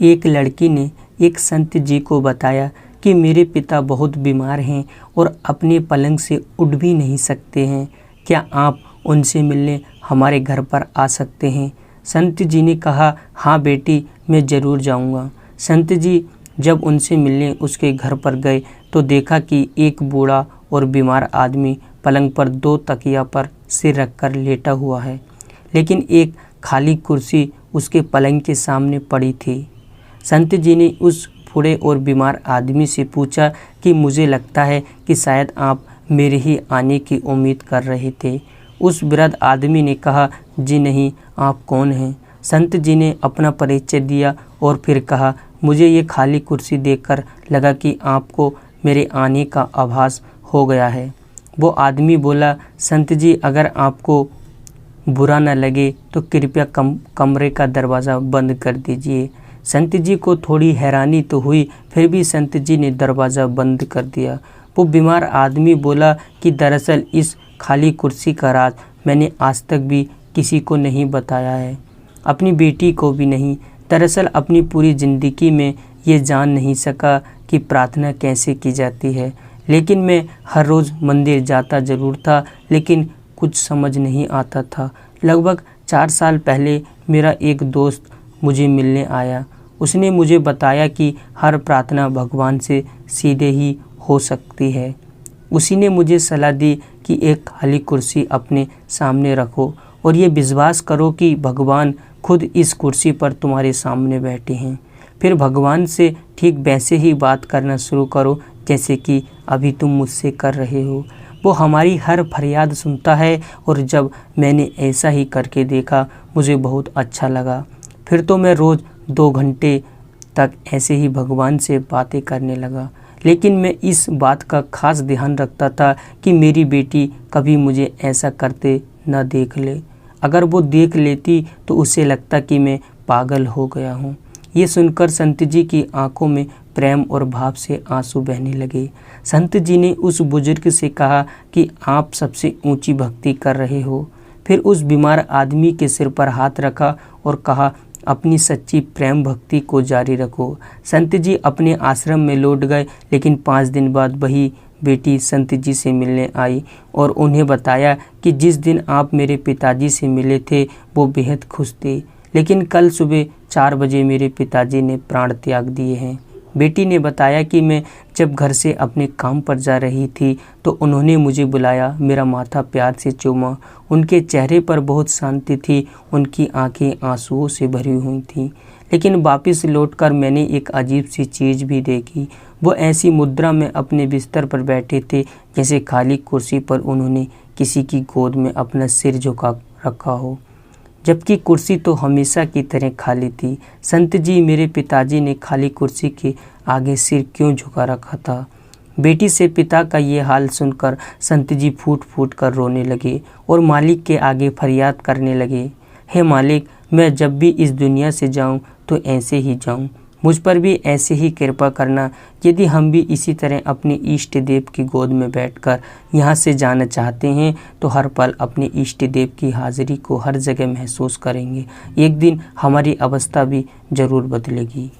एक लड़की ने एक संत जी को बताया कि मेरे पिता बहुत बीमार हैं और अपने पलंग से उठ भी नहीं सकते हैं, क्या आप उनसे मिलने हमारे घर पर आ सकते हैं? संत जी ने कहा, हाँ बेटी, मैं ज़रूर जाऊंगा। संत जी जब उनसे मिलने उसके घर पर गए तो देखा कि एक बूढ़ा और बीमार आदमी पलंग पर 2 तकिया पर सिर रखकर लेटा हुआ है, लेकिन एक खाली कुर्सी उसके पलंग के सामने पड़ी थी। संत जी ने उस बूढ़े और बीमार आदमी से पूछा कि मुझे लगता है कि शायद आप मेरे ही आने की उम्मीद कर रहे थे। उस वृद्ध आदमी ने कहा, जी नहीं, आप कौन हैं? संत जी ने अपना परिचय दिया और फिर कहा, मुझे ये खाली कुर्सी देखकर लगा कि आपको मेरे आने का आभास हो गया है। वो आदमी बोला, संत जी, अगर आपको बुरा न लगे तो कृपया कमरे का दरवाज़ा बंद कर दीजिए। संत जी को थोड़ी हैरानी तो हुई, फिर भी संत जी ने दरवाज़ा बंद कर दिया। वो बीमार आदमी बोला कि दरअसल इस खाली कुर्सी का राज मैंने आज तक भी किसी को नहीं बताया है, अपनी बेटी को भी नहीं। दरअसल अपनी पूरी ज़िंदगी में ये जान नहीं सका कि प्रार्थना कैसे की जाती है, लेकिन मैं हर रोज़ मंदिर जाता ज़रूर था, लेकिन कुछ समझ नहीं आता था। लगभग 4 साल पहले मेरा एक दोस्त मुझे मिलने आया। उसने मुझे बताया कि हर प्रार्थना भगवान से सीधे ही हो सकती है। उसी ने मुझे सलाह दी कि एक खाली कुर्सी अपने सामने रखो और ये विश्वास करो कि भगवान खुद इस कुर्सी पर तुम्हारे सामने बैठे हैं। फिर भगवान से ठीक वैसे ही बात करना शुरू करो जैसे कि अभी तुम मुझसे कर रहे हो। वो हमारी हर फरियाद सुनता है और जब मैंने ऐसा ही करके देखा मुझे बहुत अच्छा लगा। फिर तो मैं रोज़ 2 घंटे तक ऐसे ही भगवान से बातें करने लगा। लेकिन मैं इस बात का खास ध्यान रखता था कि मेरी बेटी कभी मुझे ऐसा करते न देख ले। अगर वो देख लेती तो उसे लगता कि मैं पागल हो गया हूँ। ये सुनकर संत जी की आंखों में प्रेम और भाव से आंसू बहने लगे। संत जी ने उस बुजुर्ग से कहा कि आप सबसे ऊंची भक्ति कर रहे हो। फिर उस बीमार आदमी के सिर पर हाथ रखा और कहा, अपनी सच्ची प्रेम भक्ति को जारी रखो। संत जी अपने आश्रम में लौट गए, लेकिन 5 दिन बाद वही बेटी संत जी से मिलने आई और उन्हें बताया कि जिस दिन आप मेरे पिताजी से मिले थे वो बेहद खुश थे, लेकिन कल सुबह 4 बजे मेरे पिताजी ने प्राण त्याग दिए हैं। बेटी ने बताया कि मैं जब घर से अपने काम पर जा रही थी तो उन्होंने मुझे बुलाया, मेरा माथा प्यार से चूमा। उनके चेहरे पर बहुत शांति थी, उनकी आंखें आंसुओं से भरी हुई थीं। लेकिन वापस लौटकर मैंने एक अजीब सी चीज़ भी देखी। वो ऐसी मुद्रा में अपने बिस्तर पर बैठे थे जैसे खाली कुर्सी पर उन्होंने किसी की गोद में अपना सिर झुका रखा हो, जबकि कुर्सी तो हमेशा की तरह खाली थी। संत जी, मेरे पिताजी ने खाली कुर्सी के आगे सिर क्यों झुका रखा था? बेटी से पिता का ये हाल सुनकर संत जी फूट फूट कर रोने लगे और मालिक के आगे फरियाद करने लगे, हे मालिक, मैं जब भी इस दुनिया से जाऊं तो ऐसे ही जाऊं, मुझ पर भी ऐसे ही कृपा करना। यदि हम भी इसी तरह अपने इष्ट देव की गोद में बैठकर यहाँ से जाना चाहते हैं तो हर पल अपने इष्ट देव की हाजिरी को हर जगह महसूस करेंगे। एक दिन हमारी अवस्था भी जरूर बदलेगी।